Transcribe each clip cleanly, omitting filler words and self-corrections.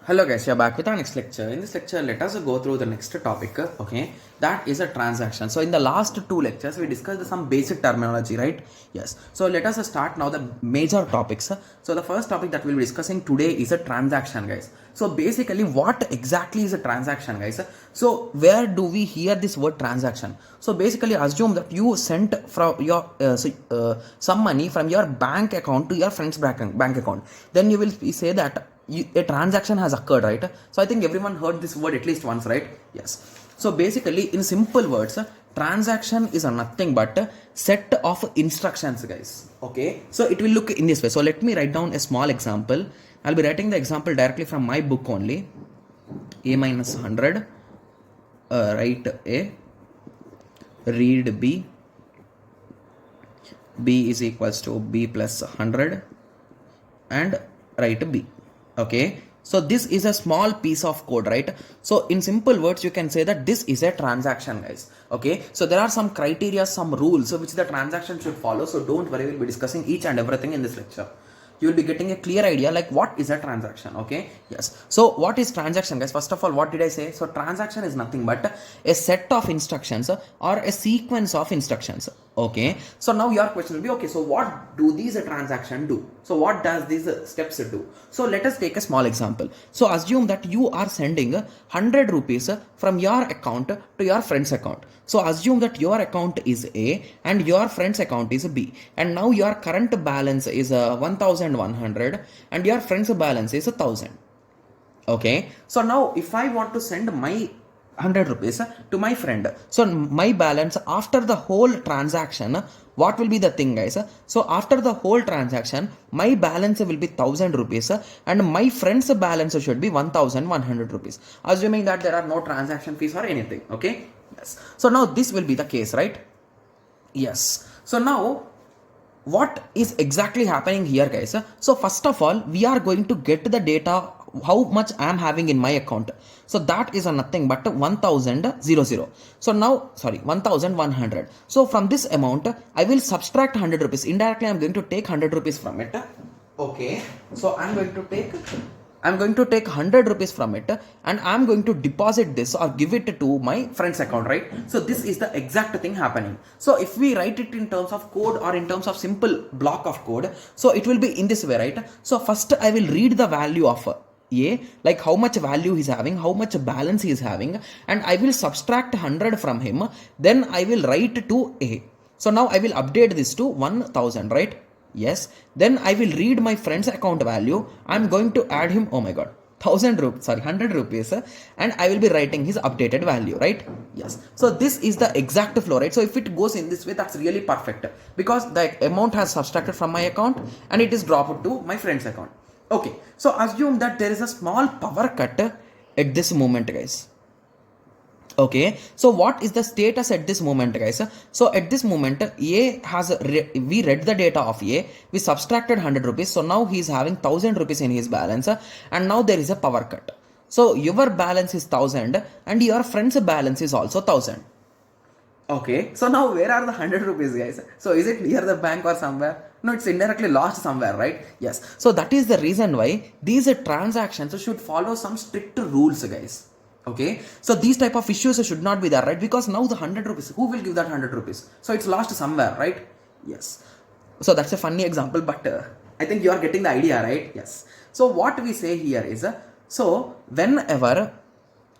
Hello guys, you're back with our next lecture. In this lecture, let us go through the next topic, okay? That is a transaction. So in the last two lectures, we discussed some basic terminology, right? Yes. So let us start now the major topics. So the first topic that we'll be discussing today is a transaction, guys. So basically, what exactly is a transaction, guys? So where do we hear this word transaction? So basically, assume that you sent from your some money from your bank account to your friend's bank account. Then you will say that a transaction has occurred, right? So I think everyone heard this word at least once, right? Yes. So basically, in simple words, transaction is nothing but a set of instructions, guys. Okay, so it will look in this way. So let me write down a small example. I'll be writing the example directly from my book only. A minus 100, write A, read B, B is equals to B plus 100, and write B. Okay, so this is a small piece of code, right? So in simple words, you can say that this is a transaction, guys. Okay, so there are some criteria, some rules which the transaction should follow. So don't worry, we'll be discussing each and everything in this lecture. You will be getting a clear idea like what is a transaction. Okay, yes. So what is transaction, guys? First of all, what did I say? So transaction is nothing but a set of instructions or a sequence of instructions. Okay, so now your question will be, okay, so what do these transaction do? So what does these steps do? So let us take a small example. So assume that you are sending 100 rupees from your account to your friend's account. So assume that your account is A and your friend's account is B, and now your current balance is 1100 and your friend's balance is 1000. Okay, so now if I want to send my 100 rupees to my friend, so my balance after the whole transaction, what will be the thing, guys? So after the whole transaction, my balance will be 1000 rupees and my friend's balance should be 1100 rupees, assuming that there are no transaction fees or anything. Okay, yes. So now this will be the case, right? Yes. So now what is exactly happening here, guys? So first of all, we are going to get the data how much I am having in my account. So that is nothing but 1000. So now, sorry, 1100. So from this amount, I will subtract 100 rupees. Indirectly, I am going to take 100 rupees from it. Okay. So I'm going to take 100 rupees from it and I'm going to deposit this or give it to my friend's account, right? So this is the exact thing happening. So if we write it in terms of code or in terms of simple block of code, so it will be in this way, right? So first I will read the value of A, like how much value he's having, how much balance he is having, and I will subtract 100 from him. Then I will write to A. So now I will update this to 1000, right? Yes. Then I will read my friend's account value. I'm going to add him, oh my god, 100 rupees, and I will be writing his updated value, right? Yes. So this is the exact flow, right? So if it goes in this way, that's really perfect because the amount has subtracted from my account and it is dropped to my friend's account. Okay. So assume that there is a small power cut at this moment, guys. Okay, so what is the status at this moment, guys? So at this moment, A has we read the data of A, we subtracted 100 rupees, so now he is having 1000 rupees in his balance, and now there is a power cut. So your balance is 1000 and your friend's balance is also 1000. Okay, so now where are the 100 rupees, guys? So is it near the bank or somewhere? No, it's indirectly lost somewhere, right? Yes. So that is the reason why these transactions should follow some strict rules, guys. Okay, so these type of issues should not be there, right? Because now the 100 rupees, who will give that 100 rupees? So it's lost somewhere, right? Yes. So that's a funny example, but I think you are getting the idea, right? Yes. So what we say here is, so whenever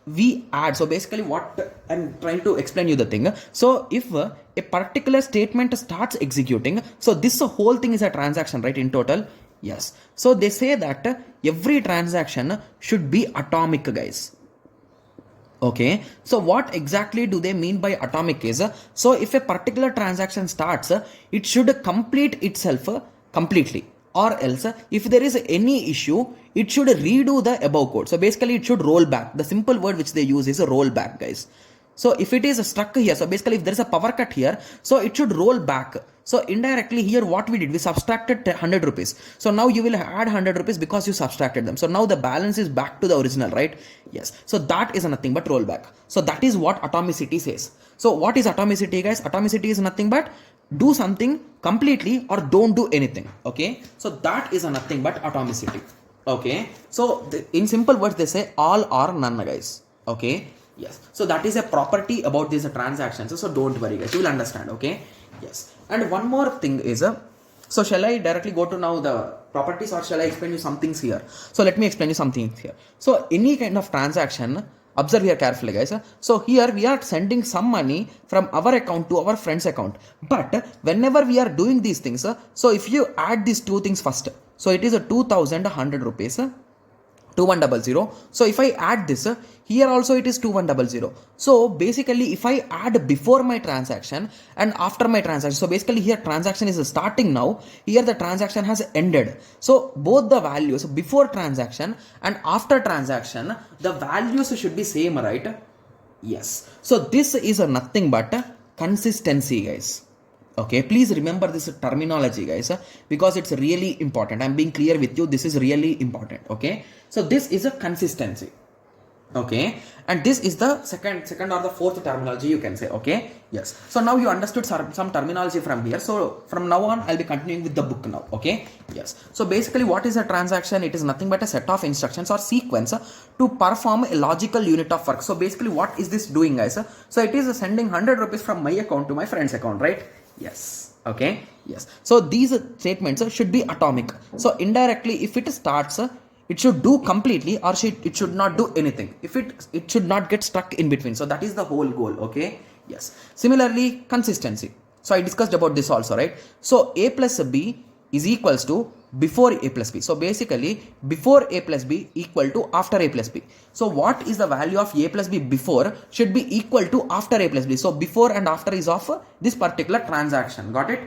we add, so basically what I'm trying to explain you the thing. So if a particular statement starts executing, so this whole thing is a transaction, right? In total, yes. So they say that every transaction should be atomic, guys. Okay, so what exactly do they mean by atomic is, so if a particular transaction starts, it should complete itself completely, or else if there is any issue, it should redo the above code. So basically it should roll back. The simple word which they use is a roll back, guys. So if it is stuck here, so basically if there is a power cut here, so it should roll back. So indirectly here what we did, we subtracted 100 rupees. So now you will add 100 rupees because you subtracted them. So now the balance is back to the original, right? Yes. So that is nothing but rollback. So that is what atomicity says. So what is atomicity, guys? Atomicity is nothing but do something completely or don't do anything. Okay. So that is nothing but atomicity. Okay, so in simple words they say all or none, guys. Okay, yes, so that is a property about these transactions, so don't worry guys, you will understand. Okay, yes, and one more thing is so shall I directly go to now the properties, or shall I explain you some things here? So let me explain you some things here. So any kind of transaction, observe here carefully guys. So here we are sending some money from our account to our friend's account, but whenever we are doing these things, so if you add these two things first, so it is a 2100 rupees, 2100. So if I add this, here also it is 2100. So basically if I add before my transaction and after my transaction, so basically here transaction is starting now, here the transaction has ended. So both the values before transaction and after transaction, the values should be same, right? Yes. So this is nothing but consistency, guys. Okay, please remember this terminology, guys, because it's really important. I'm being clear with you, this is really important. Okay, so this is a consistency. Okay, and this is the second or the fourth terminology, you can say. Okay, yes, so now you understood some terminology from here. So from now on I'll be continuing with the book now. Okay, yes, so basically what is a transaction? It is nothing but a set of instructions or sequence to perform a logical unit of work. So basically what is this doing, guys? So it is sending 100 rupees from my account to my friend's account, right? Yes. Okay, yes, so these statements should be atomic. So indirectly if it starts, it should do completely, or it should not do anything. If it should not get stuck in between. So that is the whole goal. Okay, yes. Similarly, consistency. So I discussed about this also, right? So a plus b is equals to before a plus b. So basically before a plus b equal to after a plus b. So what is the value of a plus b before should be equal to after a plus b. So before and after is of this particular transaction. Got it?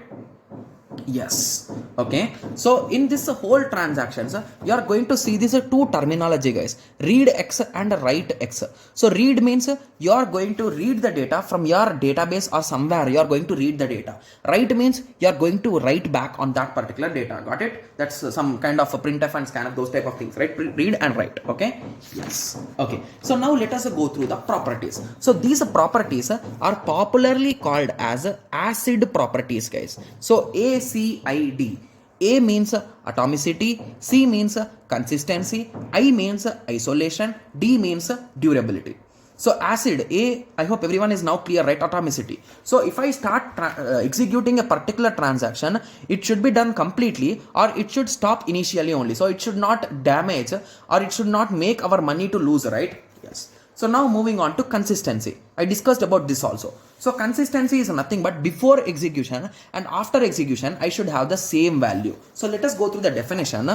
Yes. Okay, so in this whole transactions you are going to see these two terminology, guys: read x and write x. So read means you are going to read the data from your database or somewhere, you are going to read the data. Write means you are going to write back on that particular data. Got it? That's some kind of a printf and scanf, those type of things, right? Read and write. Okay, yes. Okay, so now let us go through the properties. So these properties are popularly called as acid properties, guys. So ACID. A means atomicity, C means consistency, I means isolation, D means durability. So acid, A, I hope everyone is now clear, right? Atomicity. So if I start executing a particular transaction, it should be done completely, or it should stop initially only. So it should not damage, or it should not make our money to lose, right? Yes. So now moving on to consistency. I discussed about this also. So consistency is nothing but before execution and after execution I should have the same value. So let us go through the definition.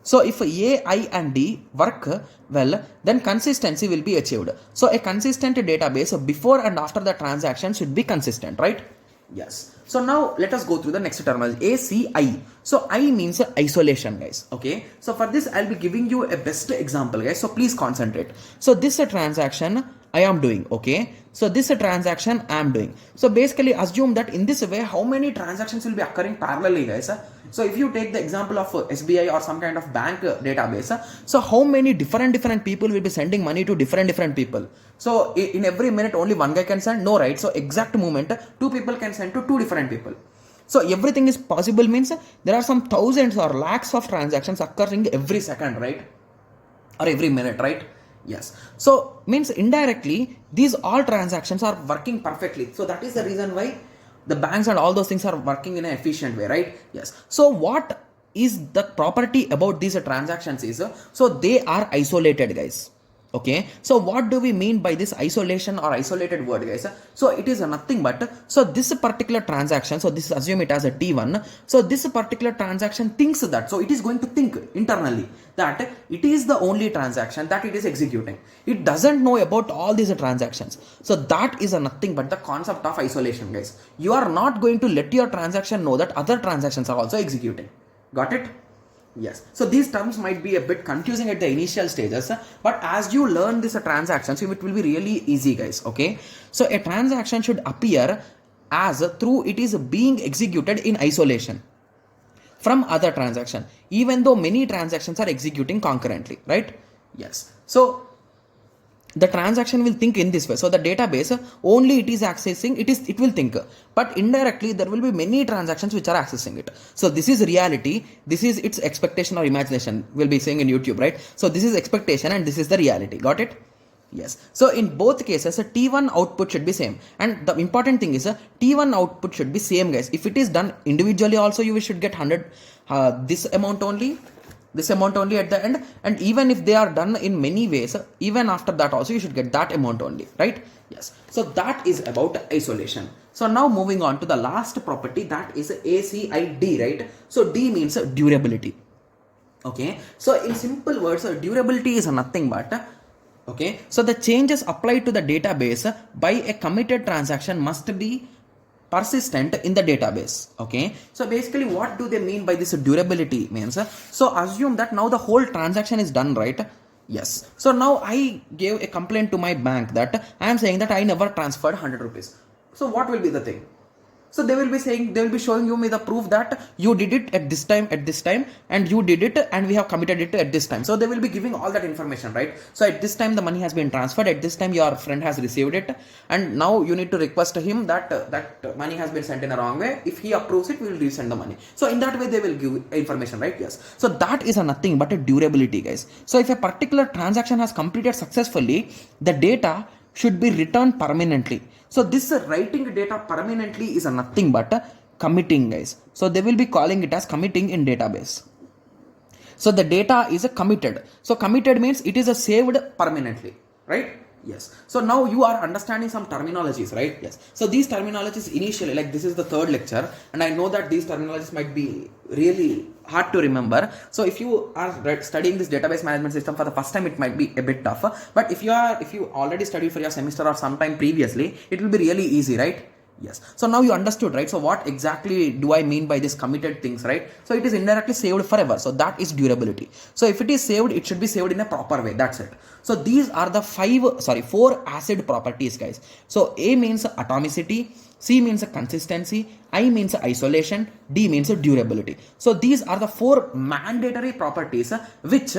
So if A, I and D work well, then consistency will be achieved. So a consistent database before and after the transaction should be consistent, right? Yes. So now let us go through the next terminology. ACI. So I means isolation, guys. Okay. So for this I'll be giving you a best example, guys. So please concentrate. So this transaction I am doing. Okay. So this transaction I am doing. So basically assume that in this way how many transactions will be occurring parallelly, guys. So if you take the example of SBI or some kind of bank database, so how many different people will be sending money to different people? So in every minute only one guy can send? No, right? So exact moment two people can send to two different people. So everything is possible means there are some thousands or lakhs of transactions occurring every second, right? Or every minute, right? Yes. So means indirectly these all transactions are working perfectly. So that is the reason why the banks and all those things are working in an efficient way, right? Yes. So what is the property about these transactions is, so they are isolated, guys. Okay, so what do we mean by this isolation or isolated word, guys? So it is nothing but, so this particular transaction, so this assume it as a T1. So this particular transaction thinks that, so it is going to think internally that it is the only transaction that it is executing. It doesn't know about all these transactions. So that is nothing but the concept of isolation, guys. You are not going to let your transaction know that other transactions are also executing. Got it? Yes. So these terms might be a bit confusing at the initial stages, but as you learn this transactions, it will be really easy, guys. Okay. So a transaction should appear as through it is being executed in isolation from other transaction, even though many transactions are executing concurrently, right? Yes. So the transaction will think in this way. So the database only it is accessing, it will think, but indirectly there will be many transactions which are accessing it. So this is reality, this is its expectation or imagination, we'll be saying in YouTube, right? So this is expectation and this is the reality. Got it? Yes. So in both cases, a T1 output should be same, and the important thing is a T1 output should be same, guys. If it is done individually also, you should get 100 this amount only at the end, and even if they are done in many ways, even after that also you should get that amount only, right? Yes. So that is about isolation. So now moving on to the last property, that is ACID, right? So D means durability. Okay, so in simple words, durability is nothing but okay, so the changes applied to the database by a committed transaction must be persistent in the database. Okay, so basically what do they mean by this durability means, so assume that now the whole transaction is done, right? Yes. So now I gave a complaint to my bank that I am saying that I never transferred 100 rupees. So what will be the thing? So they will be saying, they will be showing you me the proof that you did it at this time, and you did it and we have committed it at this time. So they will be giving all that information, right? So at this time the money has been transferred, at this time your friend has received it, and now you need to request him that that money has been sent in a wrong way. If he approves it, we will resend the money. So in that way they will give information, right? Yes. So that is a nothing but a durability, guys. So if a particular transaction has completed successfully, the data should be returned permanently. So this writing data permanently is a nothing but a committing, guys. So they will be calling it as committing in database. So the data is a committed. So committed means it is a saved permanently, right? Yes. So now you are understanding some terminologies, right? Yes. So these terminologies initially, like this is the third lecture, and I know that these terminologies might be really hard to remember. So if you are studying this database management system for the first time, it might be a bit tough. But if you already studied for your semester or sometime previously, it will be really easy, right? Yes. So now you understood, right? So what exactly do I mean by this committed things, right? So it is indirectly saved forever. So that is durability. So if it is saved, it should be saved in a proper way. That's it. So these are the four ACID properties, guys. So A means atomicity, C means consistency, I means isolation, D means durability. So these are the four mandatory properties which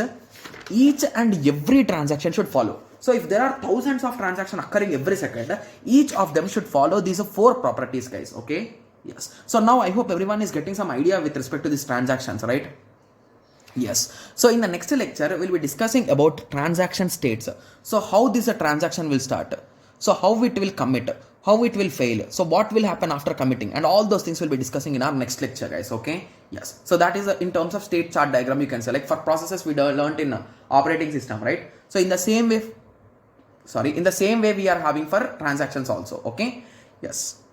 each and every transaction should follow. So if there are thousands of transactions occurring every second, each of them should follow these four properties, guys. Okay? Yes. So now I hope everyone is getting some idea with respect to these transactions, right? Yes. So in the next lecture, we'll be discussing about transaction states. So how this transaction will start. So how it will commit, how it will fail. So what will happen after committing, and all those things we'll be discussing in our next lecture, guys. Okay? Yes. So that is in terms of state chart diagram, you can say, like for processes we learned in operating system, right? So in the same way we are having for transactions also. Okay? Yes.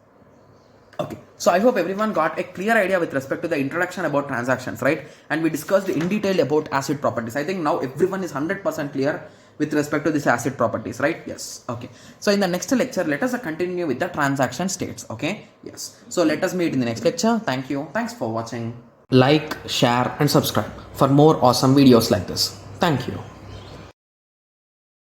Okay, so I hope everyone got a clear idea with respect to the introduction about transactions, right? And we discussed in detail about ACID properties. I think now everyone is 100% clear with respect to this ACID properties, right? Yes. Okay, so in the next lecture, let us continue with the transaction states. Okay, yes. So let us meet in the next lecture. Thank you. Thanks for watching. Like, share and subscribe for more awesome videos like this. Thank you.